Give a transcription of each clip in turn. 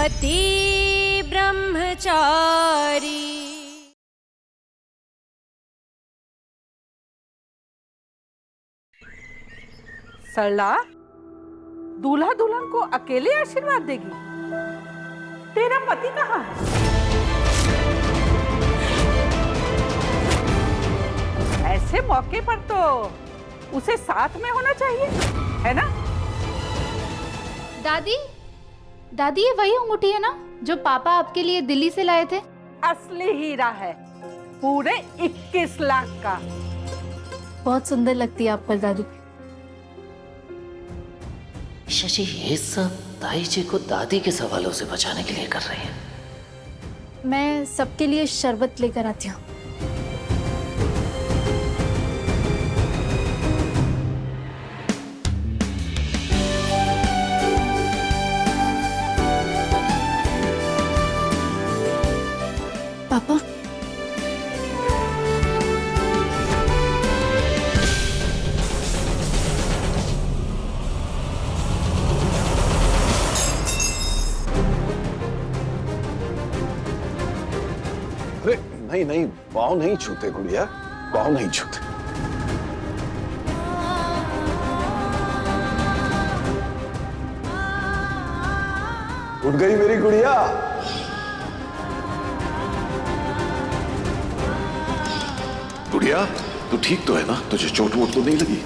पति ब्रह्मचारी। सरला, दूल्हा दुल्हन को अकेले आशीर्वाद देगी? तेरा पति कहाँ है? ऐसे मौके पर तो उसे साथ में होना चाहिए, है ना? दादी, दादी ये वही अंगूठी है ना जो पापा आपके लिए दिल्ली से लाए थे? असली हीरा है, पूरे 21 लाख का। बहुत सुंदर लगती है आप पर दादी। शशि ये सब ताई जी को दादी के सवालों से बचाने के लिए कर रही है। मैं सबके लिए शरबत लेकर आती हूँ। पापा, अरे नहीं नहीं, पाँव नहीं छूते गुड़िया, पाँव नहीं छूते। उठ गई मेरी गुड़िया। गुड़िया, तू ठीक तो है ना? तुझे चोट वोट तो नहीं लगी?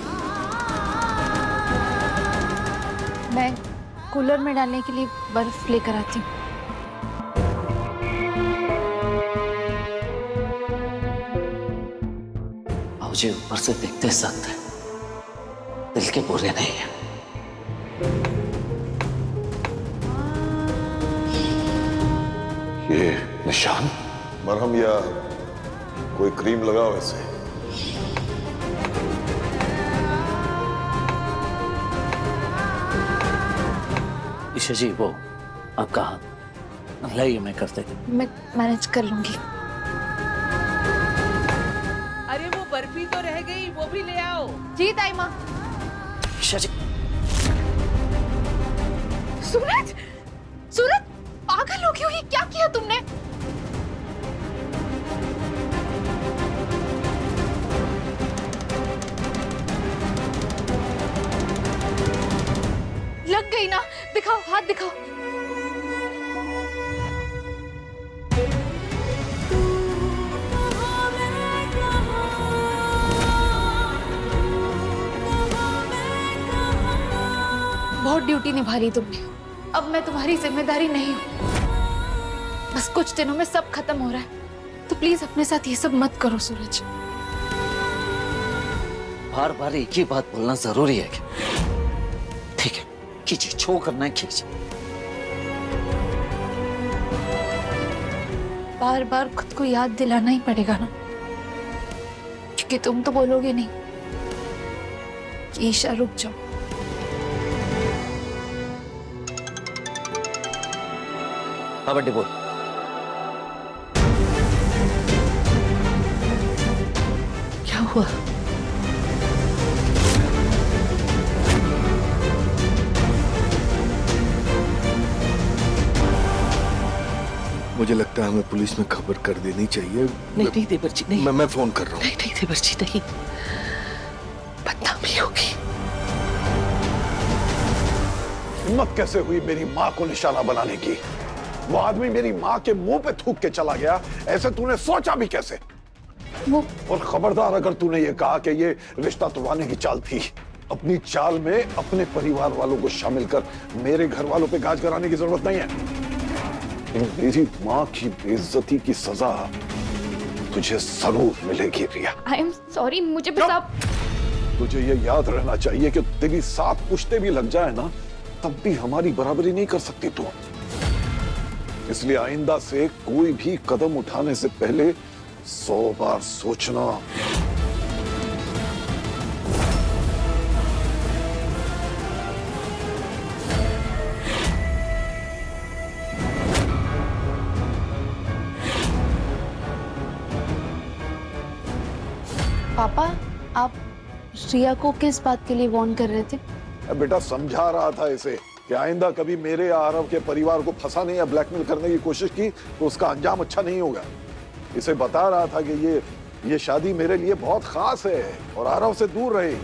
मैं कूलर में डालने के लिए बर्फ लेकर आती हूँ। मुझे ऊपर से देखते सख्त है, दिल के बुरे नहीं है। ये निशान? मरहम या कोई क्रीम लगाओ ऐसे। ईशा जी, वो आपका हाथ लाइए, मैं करते थे। मैं मैनेज कर लूंगी। अरे वो बर्फी तो रह गई, वो भी ले आओ। जी ताई माँ। ईशा जी, सूरज, सूरज, पागल हो गई हो? ये क्या किया तुमने? लग गई ना? दिखाओ, हाथ दिखाओ। बहुत ड्यूटी निभा ली तुमने, अब मैं तुम्हारी जिम्मेदारी नहीं हूं। बस कुछ दिनों में सब खत्म हो रहा है, तो प्लीज अपने साथ ये सब मत करो सूरज। बार बार एक ही बात बोलना जरूरी है क्या? ठीक है, खींचिए, छो करना है खींचिए। बार बार खुद को याद दिलाना ही पड़ेगा ना, क्योंकि तुम तो बोलोगे नहीं कि ईशा रुक जाओ। हाँ बड्डी बोल। क्या हुआ? मुझे लगता है हमें पुलिस में खबर कर देनी चाहिए। नहीं देवर्जी, नहीं। मैं फोन कर रहा हूँ। नहीं देवर्जी, नहीं, बदनामी होगी। हिम्मत कैसे हुई मेरी माँ को निशाना बनाने की? वो आदमी मेरी माँ के मुंह पे थूक के चला गया, ऐसे तूने सोचा भी कैसे? और खबरदार अगर तूने ये कहा कि ये रिश्ता तोड़वाने की चाल थी, अपनी चाल में अपने परिवार वालों को शामिल कर, मेरे घर वालों पे गाज कराने की जरूरत नहीं है। मेरी माँ की बेइज्जती की सजा तुझे जरूर मिलेगी रिया। आई एम सॉरी, मुझे बस आप। तुझे ये याद रहना चाहिए कि तेरी 7 पुश्ते भी लग जाए ना, तब भी हमारी बराबरी नहीं कर सकती तू। इसलिए आइंदा से कोई भी कदम उठाने से पहले 100 बार सोचना। पापा, आप रिया को किस बात के लिए वार्न कर रहे थे? बेटा समझा रहा था इसे कि आइंदा कभी मेरे या आरव के परिवार को फंसाने या ब्लैकमेल करने की कोशिश की तो उसका अंजाम अच्छा नहीं होगा। इसे बता रहा था कि ये शादी मेरे लिए बहुत खास है और आरव से दूर रहे।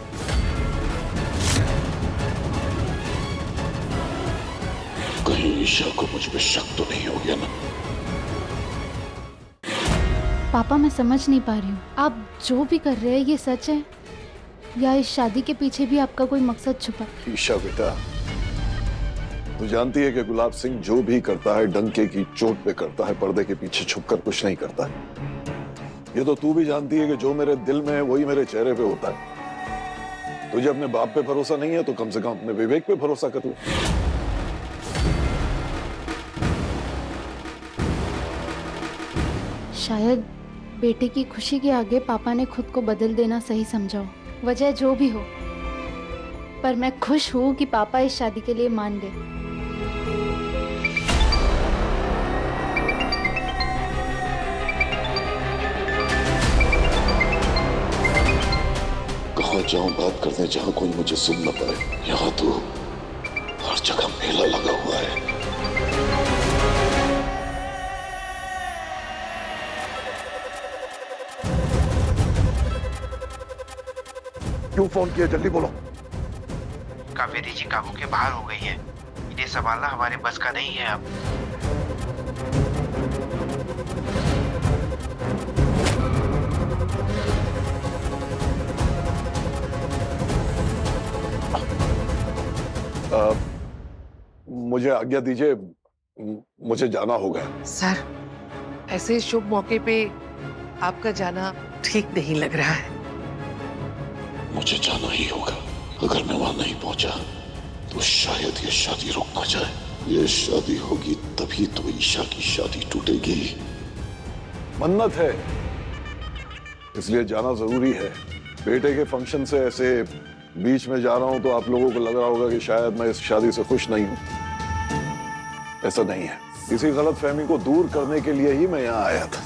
कहीं ईशा को मुझ पे शक तो नहीं हो गया ना? पापा मैं समझ नहीं पा रही हूँ, आप जो भी कर रहे हैं ये सच है या इस शादी के पीछे भी आपका कोई मकसद छुपा? ईशा बेटा, तू जानती है कि गुलाब सिंह जो भी करता है डंके की चोट पे करता है, पर्दे के पीछे छुपकर कुछ नहीं करता। ये तो तू भी जानती है कि जो मेरे दिल में है वही मेरे चेहरे पे होता है। तुझे अपने बाप पे भरोसा नहीं है तो कम से कम अपने विवेक पे भरोसा कर तू। शायद बेटे की खुशी के आगे पापा ने खुद को बदल देना सही समझा हो, वजह जो भी हो, पर मैं खुश हूँ कि पापा इस शादी के लिए मान गए। कहाँ जाऊं बात करने जहां कोई मुझे सुन न पाए? यहाँ तो हर जगह मेला लगा हुआ है। क्यों फोन किया? जल्दी बोलो। कावेरी जी काबू के बाहर हो गई है। इन्हें संभालना हमारे बस का नहीं है अब। मुझे आज्ञा दीजिए, मुझे जाना होगा। सर, ऐसे शुभ मौके पे आपका जाना ठीक नहीं लग रहा है। मुझे जाना ही होगा। अगर मैं वहां नहीं पहुंचा तो शायद ये शादी रुक ना जाए। ये शादी होगी तभी तो ईशा की शादी टूटेगी। मन्नत है, इसलिए जाना जरूरी है। बेटे के फंक्शन से ऐसे बीच में जा रहा हूं तो आप लोगों को लग रहा होगा कि शायद मैं इस शादी से खुश नहीं हूं। ऐसा नहीं है। इसी गलतफहमी को दूर करने के लिए ही मैं यहाँ आया था।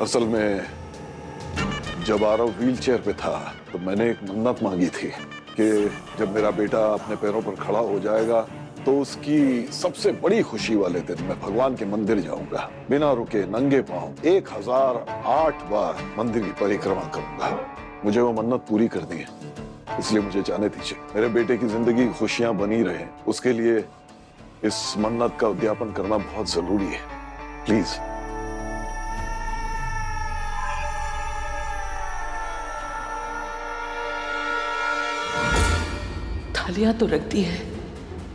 असल में जब आरव व्हीलचेयर पे था तो मैंने एक मन्नत मांगी थी कि जब मेरा बेटा अपने पैरों पर खड़ा हो जाएगा तो उसकी सबसे बड़ी खुशी वाले दिन मैं भगवान के मंदिर जाऊंगा, बिना रुके नंगे पांव 1008 बार मंदिर की परिक्रमा करूंगा। मुझे वो मन्नत पूरी करनी है, इसलिए मुझे जाने दीजिए। मेरे बेटे की जिंदगी खुशियां बनी रहे, उसके लिए इस मन्नत का उद्यापन करना बहुत जरूरी है। प्लीज। थालियां तो रख दी है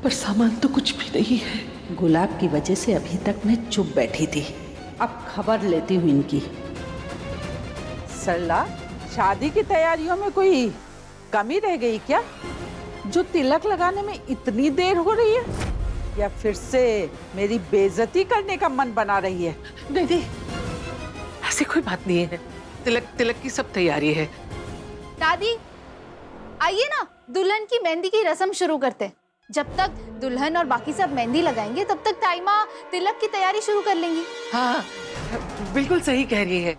पर सामान तो कुछ भी नहीं है। गुलाब की वजह से अभी तक मैं चुप बैठी थी, अब खबर लेती हूँ इनकी। सरला, शादी की तैयारियों में कोई कमी रह गई क्या, जो तिलक लगाने में इतनी देर हो रही है, या फिर से मेरी बेइज्जती करने का मन बना रही है? नहीं नहीं, ऐसी कोई बात नहीं है। तिलक की सब तैयारी है। दादी आइए ना, दुल्हन की मेहंदी की रस्म शुरू करते हैं। जब तक दुल्हन और बाकी सब मेहंदी लगाएंगे तब तक ताईमा तिलक की तैयारी शुरू कर लेंगी। हाँ, बिल्कुल सही कह रही है।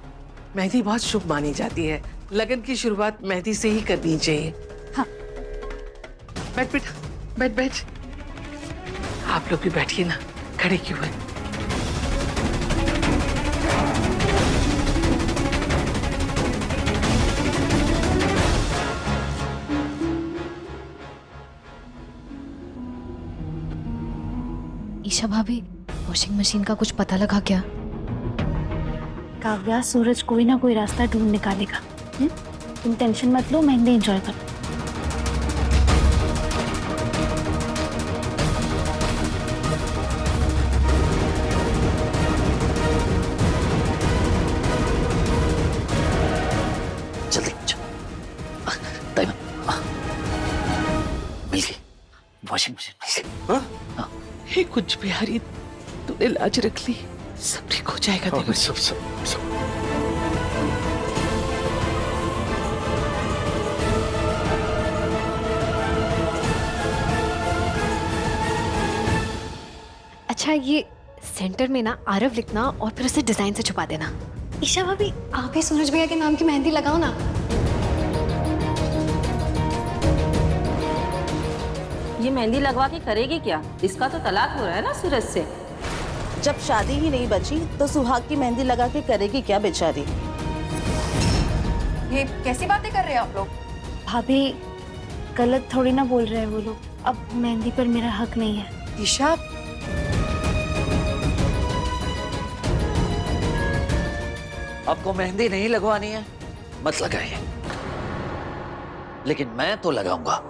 मेहंदी बहुत शुभ मानी जाती है, लगन की शुरुआत मेहंदी से ही करनी चाहिए। हाँ। बैठ बेटा, बैठ। आप लोग भी बैठिए ना, खड़े क्यों हैं? ईशा भाभी, वॉशिंग मशीन का कुछ पता लगा क्या? काव्या, सूरज कोई ना कोई रास्ता ढूंढ निकालेगा। तुम टेंशन मत लो, मेहंदी एंजॉय करो। जल्दी टाइम मिल गई, वॉशिंग मशीन मिल गई। हाँ? हे कुछ बिहारी, तूने लाज रख ली, सब ठीक हो जाएगा। देखो सब अच्छा, ये सेंटर में ना आरव लिखना और फिर उसे डिजाइन से छुपा देना। ईशा भाभी, आप ही सूरज भैया के नाम की मेहंदी लगाओ ना। ये मेहंदी लगवा के करेगी क्या? इसका तो तलाक हो रहा है ना सूरज से। जब शादी ही नहीं बची तो सुहाग की मेहंदी लगा के करेगी क्या बेचारी? ये कैसी बातें कर रहे हैं आप लोग? भाभी गलत थोड़ी ना बोल रहे हैं वो लोग। अब मेहंदी पर मेरा हक नहीं है। ईशा, आपको मेहंदी नहीं लगवानी है मत लगाइए, लेकिन मैं तो लगाऊंगा।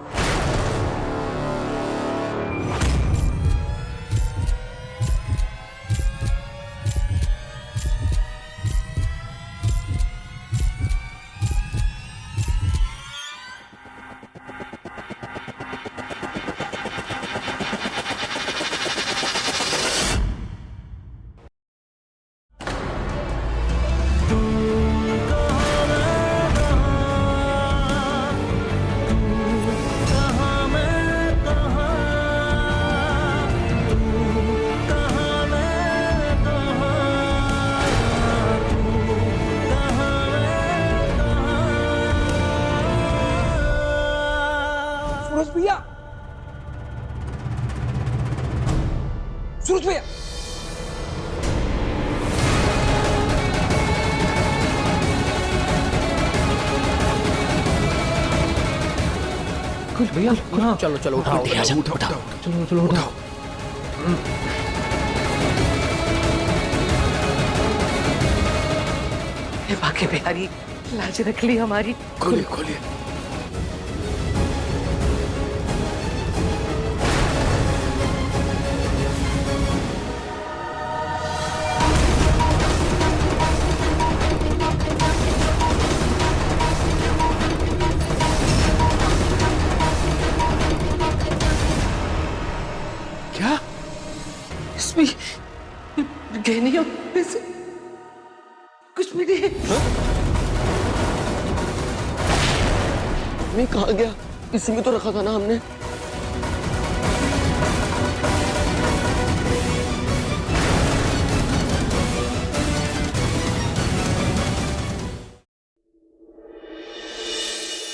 सूरज भैया, सूरज भैया, कुछ भैया, चलो चलो उठाओ, चलो चलो उठाओ। हे बाकी बिहारी, लाज रख ली हमारी। खोलिए खोलिए। क्या इसमें गहने और पैसे कुछ भी नहीं है। मैं कहा गया, इसी में तो रखा था ना हमने।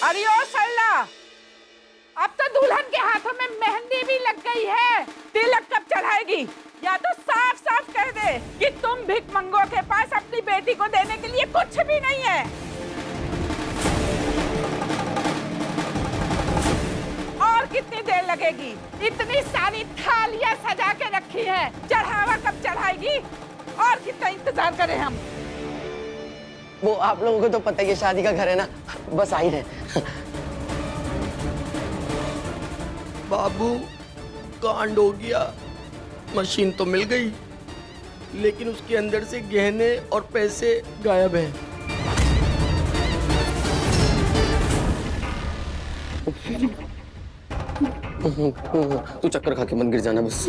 अरे ओ सरला, अब तो दुल्हन के हाथों में मेहंदी भी लग गई है, तिलक कब चढ़ाएगी? या तो साफ साफ कह दे कि तुम भिखमंगों के पास अपनी बेटी को देने के लिए कुछ भी नहीं है। और कितनी देर लगेगी? इतनी सारी थालियां सजा के रखी है, चढ़ावा कब चढ़ाएगी? और कितना इंतजार करें हम? वो आप लोगों को तो पता ही है, शादी का घर है ना, बस आ ही रहे। बाबू कांड हो गया। मशीन तो मिल गई, लेकिन उसके अंदर से गहने और पैसे गायब हैं। तू चक्कर खा के मन गिर जाना बस।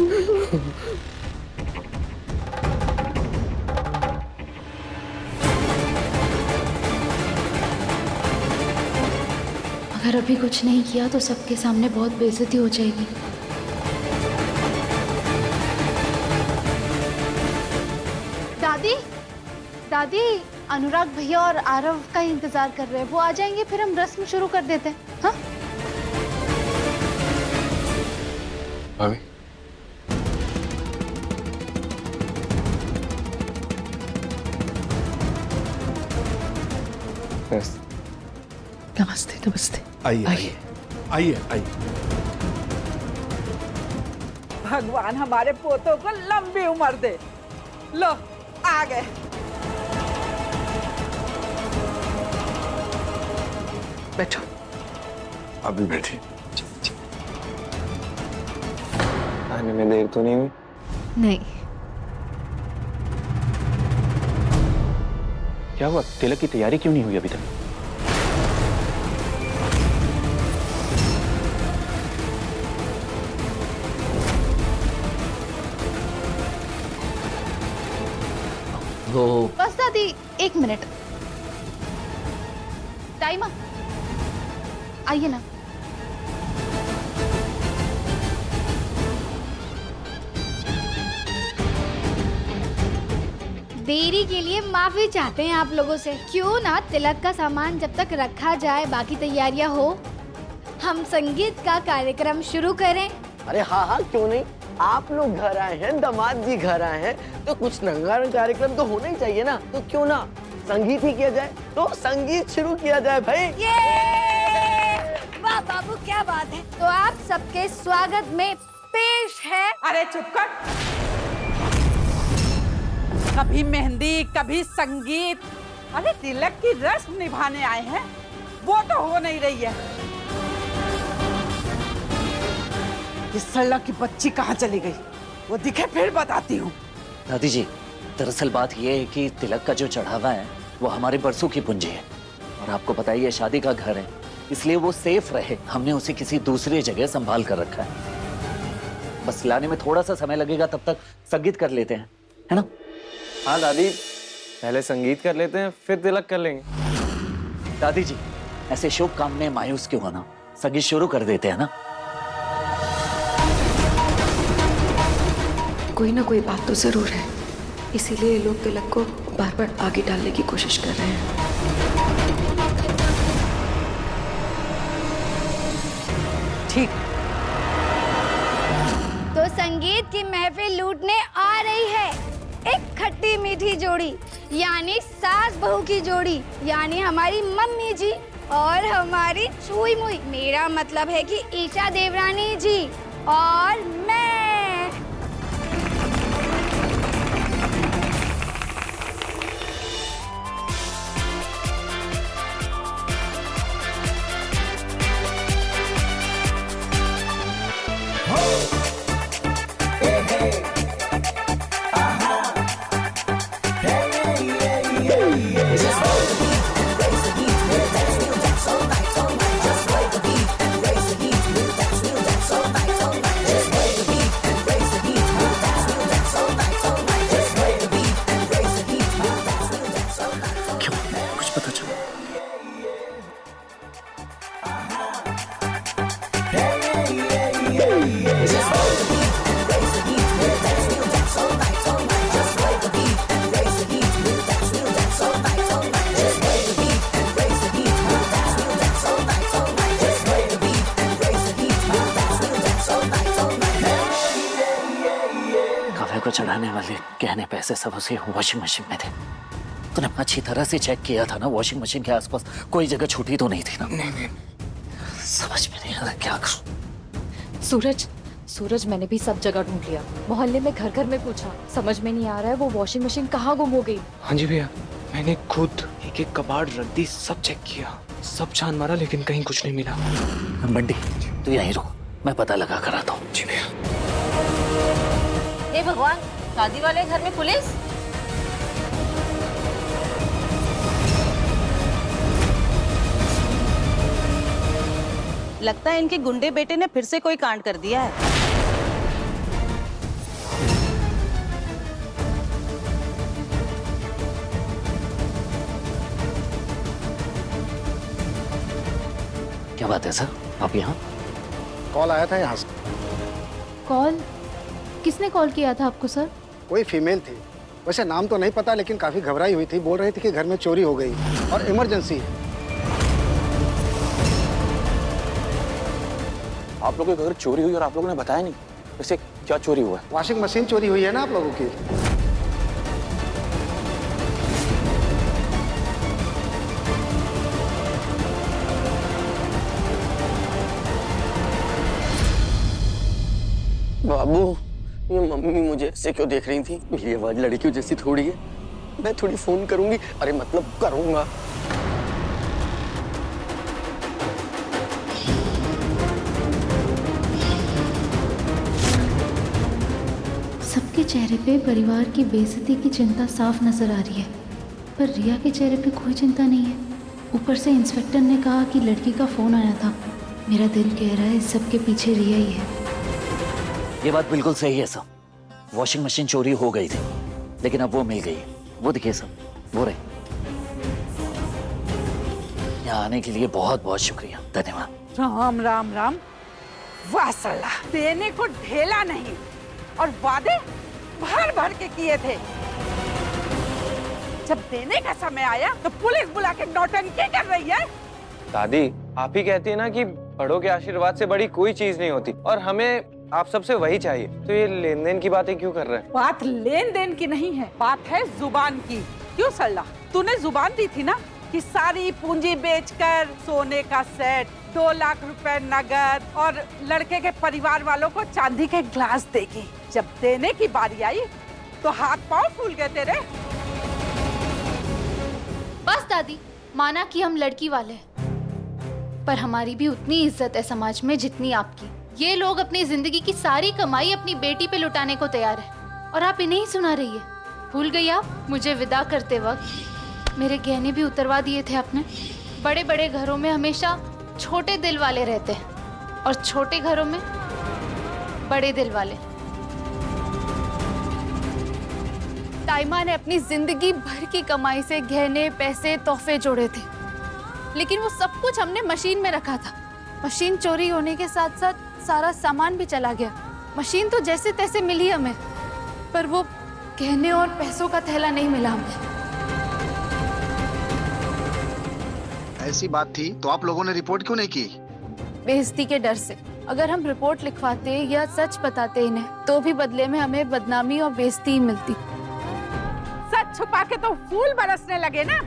अगर अभी कुछ नहीं किया तो सबके सामने बहुत बेइज्जती हो जाएगी। दादी, दादी, अनुराग भैया और आरव का इंतजार कर रहे हैं, वो आ जाएंगे फिर हम रस्म शुरू कर देते हैं। हाँ? भाभी, नमस्ते नमस्ते। आइए आइए आइए आइए। भगवान हमारे पोतों को लंबी उम्र दे। लो आ गए। बैठो। अभी बैठी। आने में देर तो नहीं हुई? नहीं। क्या हुआ? तिलक की तैयारी क्यों नहीं हुई अभी तक? बस दादी, 1 मिनट। टाइम आइए ना। देरी के लिए माफी चाहते हैं आप लोगों से। क्यों ना तिलक का सामान जब तक रखा जाए, बाकी तैयारियां हो, हम संगीत का कार्यक्रम शुरू करें? अरे हाँ हाँ, क्यों नहीं। आप लोग घर आए हैं, दामाद जी घर आए हैं, तो कुछ रंगारंग कार्यक्रम तो होना ही चाहिए ना। तो क्यों ना संगीत ही किया जाए। तो संगीत शुरू किया जाए भाई। वाह बाबू, क्या बात है। तो आप सबके स्वागत में पेश है। अरे चुप कर। कभी मेहंदी, कभी संगीत। अरे तिलक की रस्म निभाने आए हैं, वो तो हो नहीं रही है। इस सल्ला की बच्ची कहाँ चली गई, वो दिखे फिर बताती हूँ। दादी जी, दरअसल बात यह है कि तिलक का जो चढ़ावा है वो हमारे बरसों की पूंजी है, और आपको पता ही है शादी का घर है, इसलिए वो सेफ रहे हमने उसे किसी दूसरी जगह संभाल कर रखा है। बस लाने में थोड़ा सा समय लगेगा, तब तक संगीत कर लेते हैं, है ना? हाँ दादी, पहले संगीत कर लेते हैं, फिर तिलक कर लेंगे। दादी जी, ऐसे शुभ काम में मायूस क्यों होना, संगीत शुरू कर देते हैं ना। कोई ना कोई बात तो जरूर है, इसीलिए लोग तिलक को बार बार आगे डालने की कोशिश कर रहे हैं। ठीक। तो संगीत की महफिल लूटने आ रही है एक खट्टी मीठी जोड़ी, यानी सास बहू की जोड़ी, यानी हमारी मम्मी जी और हमारी चुई मुई। मेरा मतलब है कि ईशा देवरानी जी और मैं। को चढ़ाने वाले गहने पैसे सब उसे वॉशिंग मशीन में थे। तूने अच्छी तरह से चेक किया था ना, वॉशिंग मशीन के आसपास कोई जगह छूटी तो नहीं थी ना? नहीं। समझ में नहीं आ रहा क्या करूं। सूरज, मैंने भी सब जगह ढूंढ लिया, मोहल्ले में घर घर में पूछा, समझ में नहीं आ रहा है वो वॉशिंग मशीन कहाँ गुम हो गई। हाँ जी भैया, मैंने खुद एक एक कबाड़ रख दी, सब चेक किया, सब छान मारा, लेकिन कहीं कुछ नहीं मिला। बंटी तू यहीं रुक, मैं पता लगा कर आता हूँ। जी भैया। हे भगवान, शादी वाले घर में पुलिस। लगता है इनके गुंडे बेटे ने फिर से कोई कांड कर दिया है। क्या बात है सर, आप यहाँ? कॉल आया था यहाँ से। कॉल? किसने कॉल किया था आपको सर? कोई फीमेल थी, वैसे नाम तो नहीं पता, लेकिन काफी घबराई हुई थी, बोल रही थी कि घर में चोरी हो गई और इमरजेंसी है। आप लोगों के घर चोरी हुई और आप लोगों ने बताया नहीं, वैसे क्या चोरी हुआ है? वॉशिंग मशीन चोरी हुई है ना आप लोगों की। बाबू, ये मम्मी मुझे ऐसे क्यों देख रही थी? मेरी आवाज लड़कियों जैसी थोड़ी है। मैं थोड़ी फोन करूंगी, अरे मतलब करूंगा। सबके चेहरे पे परिवार की बेइज्जती की चिंता साफ नजर आ रही है, पर रिया के चेहरे पे कोई चिंता नहीं है। ऊपर से इंस्पेक्टर ने कहा कि लड़की का फोन आया था। मेरा दिल कह रहा है इस सब के पीछे रिया ही है। ये बात बिल्कुल सही है सब, वॉशिंग मशीन चोरी हो गई थी, लेकिन अब वो मिल गई है। वो दिखिए सब, वो रहे। यहाँ आने के लिए बहुत बहुत शुक्रिया, धन्यवाद। राम राम राम। वाह सल्ला, देने को ढेला नहीं और वादे भर भर के किए थे। जब देने का समय आया तो पुलिस बुला के नौटंकी कर रही है। दादी, आप ही कहती है ना कि बड़ों के आशीर्वाद से बड़ी कोई चीज नहीं होती और हमें आप सबसे वही चाहिए। तो ये लेन देन की बातें क्यों कर रहे हैं? बात लेन देन की नहीं है, बात है जुबान की। क्यों सरला, तूने जुबान दी थी ना कि सारी पूंजी बेचकर सोने का सेट, 2 लाख रुपए नगद और लड़के के परिवार वालों को चांदी के ग्लास देगी। जब देने की बारी आई तो हाथ पांव फूल गए तेरे। बस दादी, माना कि हम लड़की वाले हैं, पर हमारी भी उतनी इज्जत है समाज में जितनी आपकी। ये लोग अपनी जिंदगी की सारी कमाई अपनी बेटी पे लुटाने को तैयार है और आप इन्हें ही सुना रही है। भूल गई आप, मुझे विदा करते वक्त मेरे गहने भी उतरवा दिए थे आपने। बड़े बड़े घरों में हमेशा छोटे दिल वाले रहते हैं और छोटे घरों में बड़े दिल वाले। ताइमा ने अपनी जिंदगी भर की कमाई से गहने, पैसे, तोहफे जोड़े थे, लेकिन वो सब कुछ हमने मशीन में रखा था। मशीन चोरी होने के साथ साथ सारा सामान भी चला गया। मशीन तो जैसे तैसे मिली हमें, पर वो गहने और पैसों का थैला नहीं मिला हमें। ऐसी बात थी तो आप लोगों ने रिपोर्ट क्यों नहीं की? बेइज्जती के डर से। अगर हम रिपोर्ट लिखवाते या सच बताते इन्हें, तो भी बदले में हमें बदनामी और बेइज्जती ही मिलती। सच छुपा के तो फूल बरसने लगे ना।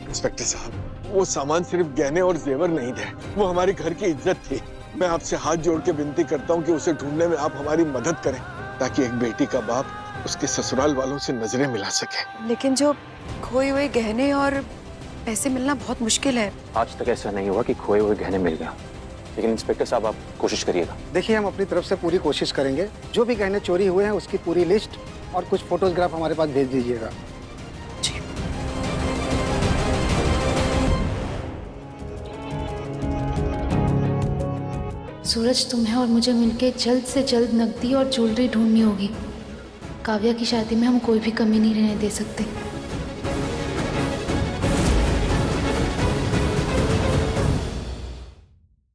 इंस्पेक्टर साहब, वो सामान सिर्फ गहने और जेवर नहीं थे, वो हमारे घर की इज्जत थी। मैं आपसे हाथ जोड़ के विनती करता हूँ कि उसे ढूंढने में आप हमारी मदद करें, ताकि एक बेटी का बाप उसके ससुराल वालों से नजरें मिला सके। लेकिन जो खोए हुए गहने और पैसे मिलना बहुत मुश्किल है। आज तक ऐसा नहीं हुआ कि खोए हुए गहने मिल गया, लेकिन इंस्पेक्टर साहब आप कोशिश करिएगा। देखिए, हम अपनी तरफ से पूरी कोशिश करेंगे। जो भी गहने चोरी हुए हैं उसकी पूरी लिस्ट और कुछ फोटोग्राफ हमारे पास भेज दीजिएगा। सूरज, तुम्हें और मुझे मिलके जल्द से जल्द नकदी और ज्वेलरी ढूंढनी होगी। काव्या की शादी में हम कोई भी कमी नहीं रहने दे सकते।